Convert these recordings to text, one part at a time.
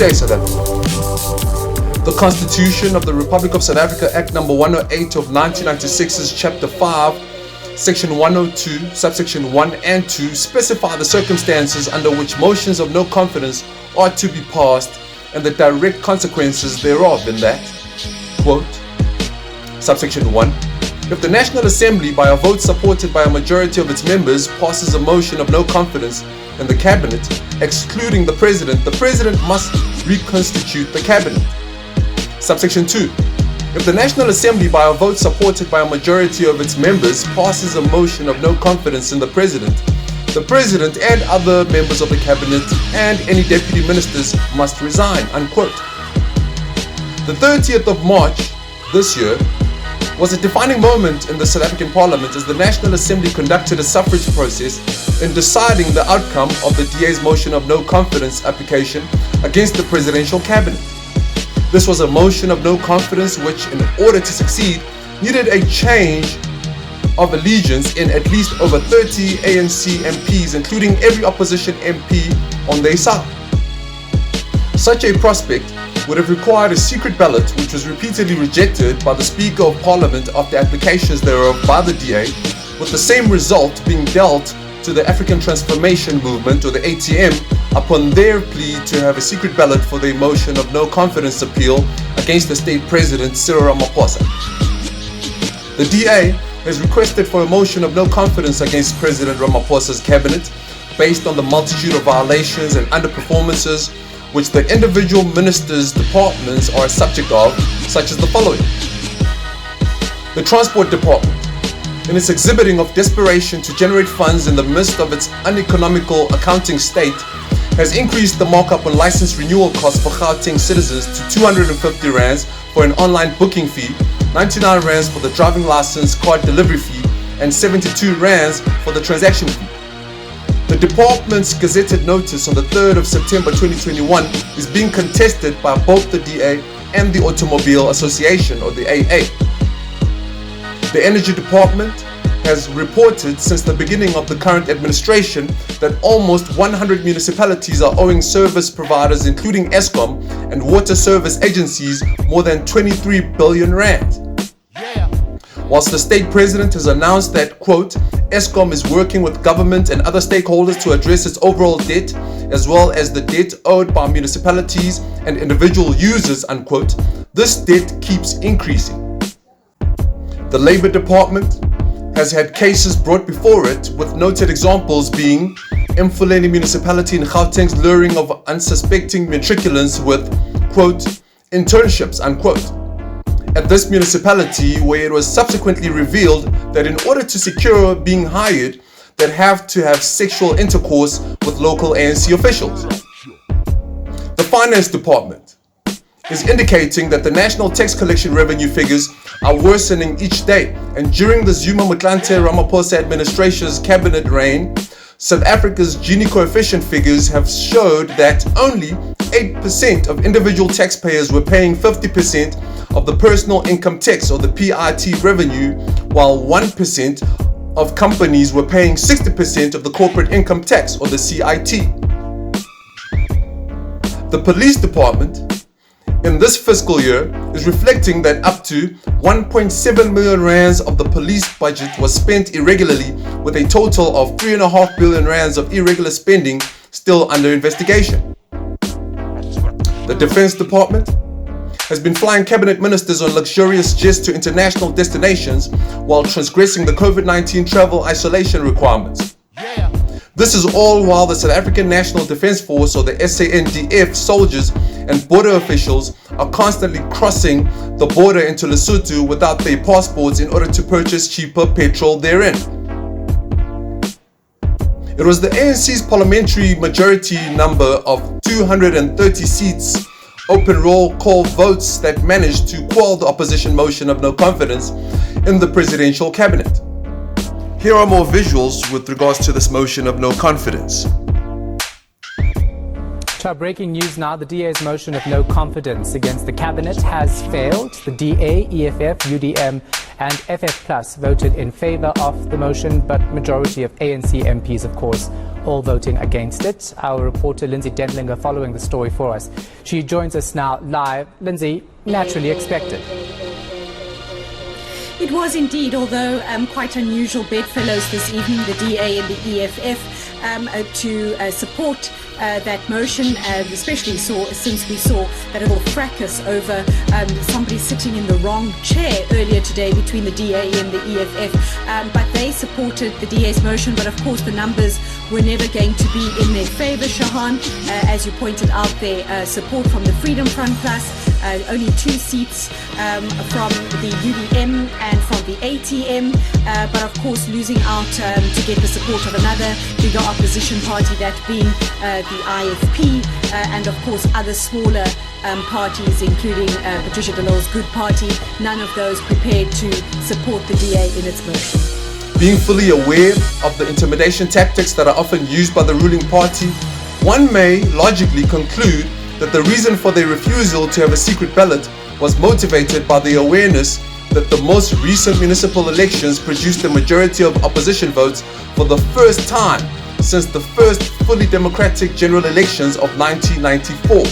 day, South Africa. The Constitution of the Republic of South Africa, Act number 108 of 1996's Chapter 5, Section 102, subsection 1 and 2 specify the circumstances under which motions of no confidence are to be passed and the direct consequences thereof, in that, quote, subsection 1, if the National Assembly, by a vote supported by a majority of its members, passes a motion of no confidence in the Cabinet, excluding the President must reconstitute the Cabinet. Subsection 2. If the National Assembly, by a vote supported by a majority of its members, passes a motion of no confidence in the President and other members of the Cabinet and any deputy ministers must resign, unquote. The 30th of March this year was a defining moment in the South African Parliament as the National Assembly conducted a suffrage process in deciding the outcome of the DA's motion of no confidence application against the Presidential Cabinet. This was a motion of no confidence which, in order to succeed, needed a change of allegiance in at least over 30 ANC MPs, including every opposition MP on their side. Such a prospect would have required a secret ballot, which was repeatedly rejected by the Speaker of Parliament after applications thereof by the DA, with the same result being dealt to the African Transformation Movement, or the ATM, upon their plea to have a secret ballot for their motion of no confidence appeal against the state president Cyril Ramaphosa. The DA has requested for a motion of no confidence against President Ramaphosa's cabinet based on the multitude of violations and underperformances which the individual ministers' departments are subject of, such as the following. The Transport Department, in its exhibiting of desperation to generate funds in the midst of its uneconomical accounting state, has increased the markup on license renewal costs for Gauteng citizens to 250 rands for an online booking fee, 99 rands for the driving license card delivery fee, and 72 rands for the transaction fee. The department's gazetted notice on the 3rd of September 2021 is being contested by both the DA and the Automobile Association, or the AA. The Energy Department has reported since the beginning of the current administration that almost 100 municipalities are owing service providers, including Eskom and water service agencies, more than 23 billion rand. Whilst the state president has announced that, quote, Eskom is working with government and other stakeholders to address its overall debt, as well as the debt owed by municipalities and individual users, unquote, this debt keeps increasing. The Labour Department has had cases brought before it, with noted examples being Mfuleni municipality in Gauteng's luring of unsuspecting matriculants with, quote, internships, unquote. At this municipality, where it was subsequently revealed that in order to secure being hired, they'd have to have sexual intercourse with local ANC officials. The Finance Department is indicating that the national tax collection revenue figures are worsening each day, and during the Zuma Motlanthe Ramaphosa administration's cabinet reign, South Africa's Gini coefficient figures have showed that only 8% of individual taxpayers were paying 50% of the personal income tax, or the PIT revenue, while 1% of companies were paying 60% of the corporate income tax, or the CIT. The Police Department in this fiscal year is reflecting that up to 1.7 million rands of the police budget was spent irregularly, with a total of 3.5 billion rands of irregular spending still under investigation. The Defense Department has been flying cabinet ministers on luxurious jets to international destinations while transgressing the COVID-19 travel isolation requirements. This is all while the South African National Defence Force, or the SANDF, soldiers and border officials are constantly crossing the border into Lesotho without their passports in order to purchase cheaper petrol therein. It was the ANC's parliamentary majority number of 230 seats, open roll call votes, that managed to quell the opposition motion of no confidence in the presidential cabinet. Here are more visuals with regards to this motion of no confidence. To our breaking news now, the DA's motion of no confidence against the cabinet has failed. The DA, EFF, UDM and FF Plus voted in favour of the motion, but majority of ANC MPs, of course, all voting against it. Our reporter Lindsay Dendlinger following the story for us. She joins us now live. Lindsay, naturally expected. It was indeed, although quite unusual bedfellows this evening, the DA and the EFF, to support that motion, especially since we saw that little fracas over somebody sitting in the wrong chair earlier today between the DA and the EFF. But they supported the DA's motion, but of course the numbers were never going to be in their favour, Shahan. As you pointed out there, support from the Freedom Front Plus, only 2 seats from the UDM and from the ATM, but of course losing out to get the support of another bigger opposition party, that being the IFP, and of course other smaller parties, including Patricia de Lille's Good Party. None of those prepared to support the DA in its motion. Being fully aware of the intimidation tactics that are often used by the ruling party, one may logically conclude that the reason for their refusal to have a secret ballot was motivated by the awareness that the most recent municipal elections produced a majority of opposition votes for the first time since the first fully democratic general elections of 1994.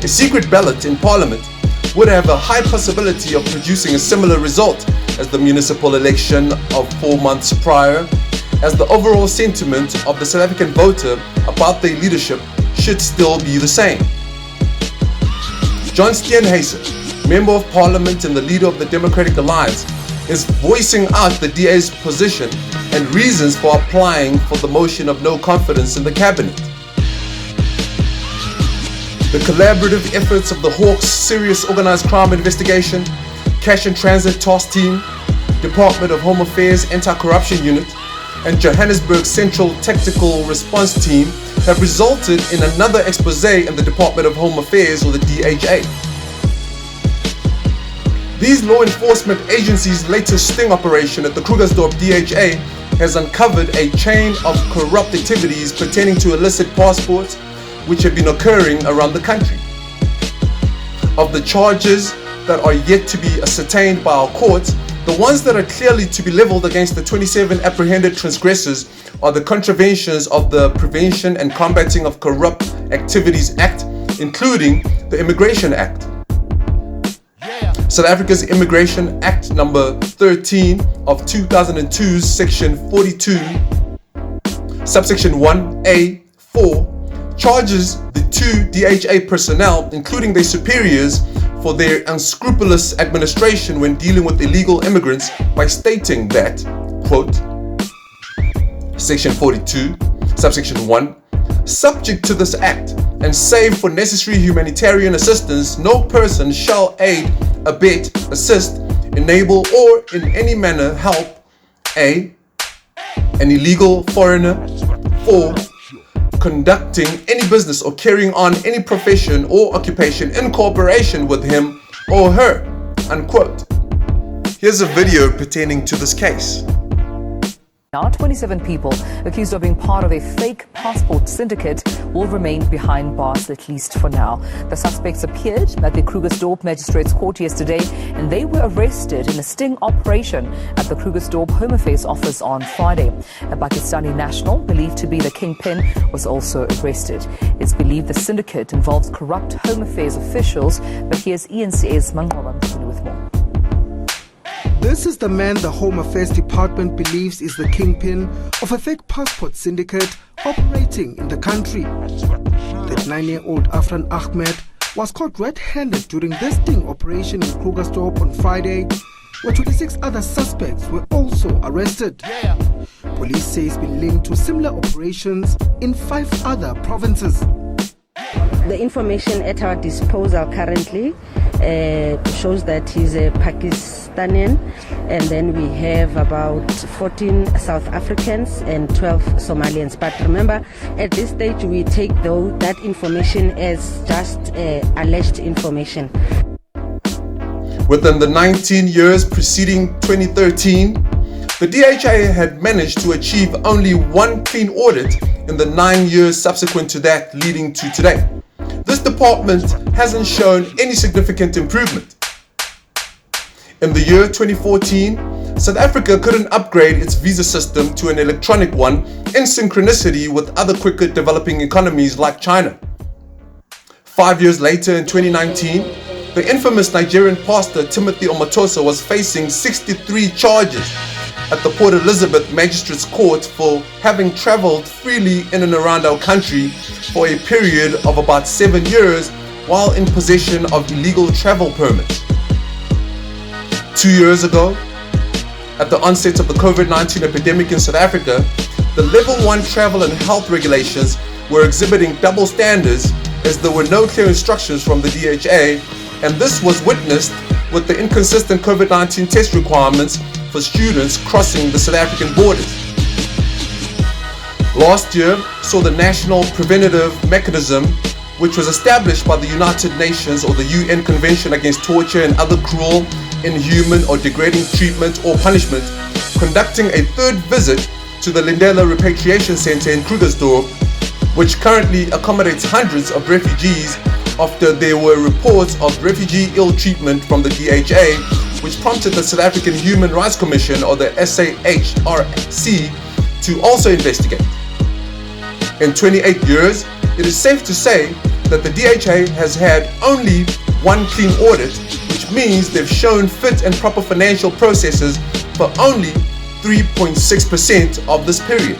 A secret ballot in Parliament would have a high possibility of producing a similar result as the municipal election of 4 months prior, as the overall sentiment of the South African voter about their leadership should still be the same. John Steenhuisen, Member of Parliament and the leader of the Democratic Alliance, is voicing out the DA's position and reasons for applying for the motion of no confidence in the cabinet. The collaborative efforts of the Hawks Serious Organised Crime Investigation, Cash and Transit Task Team, Department of Home Affairs Anti-Corruption Unit, and Johannesburg Central Tactical Response Team have resulted in another expose in the Department of Home Affairs, or the DHA. These law enforcement agencies' latest sting operation at the Krugersdorp DHA has uncovered a chain of corrupt activities pertaining to illicit passports which have been occurring around the country. Of the charges that are yet to be ascertained by our courts, the ones that are clearly to be leveled against the 27 apprehended transgressors are the contraventions of the Prevention and Combating of Corrupt Activities Act, including the Immigration Act. South Africa's Immigration Act number 13 of 2002, section 42, subsection 1A4, charges the 2 DHA personnel, including their superiors, for their unscrupulous administration when dealing with illegal immigrants by stating that, quote, section 42, subsection 1, subject to this act, and save for necessary humanitarian assistance, no person shall aid, abet, assist, enable, or in any manner help a. an illegal foreigner, or conducting any business or carrying on any profession or occupation in cooperation with him or her, unquote. Here's a video pertaining to this case. Now, 27 people accused of being part of a fake passport syndicate will remain behind bars, at least for now. The suspects appeared at the Krugersdorp Magistrates Court yesterday, and they were arrested in a sting operation at the Krugersdorp Home Affairs office on Friday. A Pakistani national, believed to be the kingpin, was also arrested. It's believed the syndicate involves corrupt Home Affairs officials, but here's ENCA's Mangoba with more. This is the man the Home Affairs Department believes is the kingpin of a fake passport syndicate operating in the country. The 9-year-old Afran Ahmed was caught red-handed during this sting operation in Krugersdorp on Friday, where 26 other suspects were also arrested. Police say he's been linked to similar operations in 5 other provinces. The information at our disposal currently shows that he's a Pakistani, and then we have about 14 South Africans and 12 Somalians. But remember, at this stage we take that information as just alleged information. Within the 19 years preceding 2013, The DHA had managed to achieve only one clean audit in the 9 years subsequent to that, leading to today. This department hasn't shown any significant improvement. In the year 2014, South Africa couldn't upgrade its visa system to an electronic one in synchronicity with other quicker developing economies like China. 5 years later, in 2019, the infamous Nigerian pastor Timothy Omatoso was facing 63 charges at the Port Elizabeth Magistrates Court for having travelled freely in and around our country for a period of about 7 years while in possession of illegal travel permits. 2 years ago, at the onset of the COVID-19 epidemic in South Africa, the Level 1 travel and health regulations were exhibiting double standards as there were no clear instructions from the DHA, and this was witnessed with the inconsistent COVID-19 test requirements for students crossing the South African borders. Last year saw the National Preventative Mechanism, which was established by the United Nations or the UN Convention Against Torture and Other Cruel, Inhuman or Degrading Treatment or Punishment, conducting a third visit to the Lindela Repatriation Center in Krugersdorp, which currently accommodates hundreds of refugees after there were reports of refugee ill treatment from the DHA, which prompted the South African Human Rights Commission, or the SAHRC, to also investigate. In 28 years, it is safe to say that the DHA has had only one clean audit, which means they've shown fit and proper financial processes for only 3.6% of this period.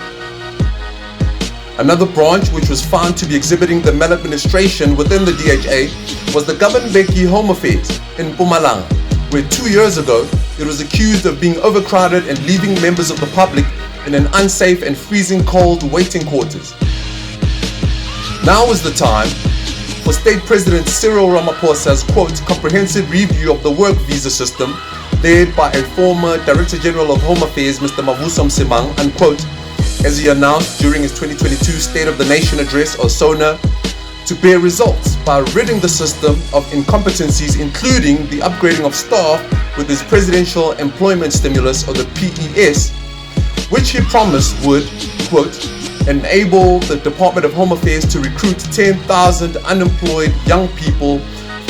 Another branch which was found to be exhibiting the maladministration within the DHA was the Government Home Affairs in Mpumalanga, where 2 years ago it was accused of being overcrowded and leaving members of the public in an unsafe and freezing cold waiting quarters. Now is the time for State President Cyril Ramaphosa's, quote, comprehensive review of the work visa system led by a former Director General of Home Affairs, Mr. Mavuso Msimang, unquote, as he announced during his 2022 State of the Nation address, or SONA, to bear results by ridding the system of incompetencies, including the upgrading of staff with his Presidential Employment Stimulus, or the PES, which he promised would, quote, enable the Department of Home Affairs to recruit 10,000 unemployed young people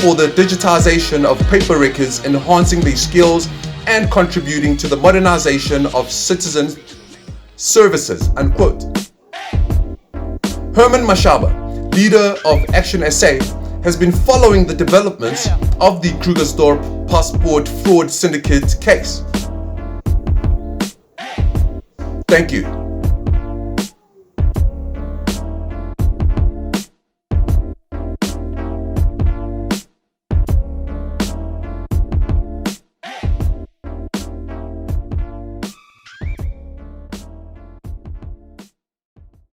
for the digitization of paper records, enhancing their skills and contributing to the modernization of citizen services, unquote. Herman Mashaba, leader of Action SA, has been following the developments of the Krugersdorp passport fraud syndicate case. Thank you.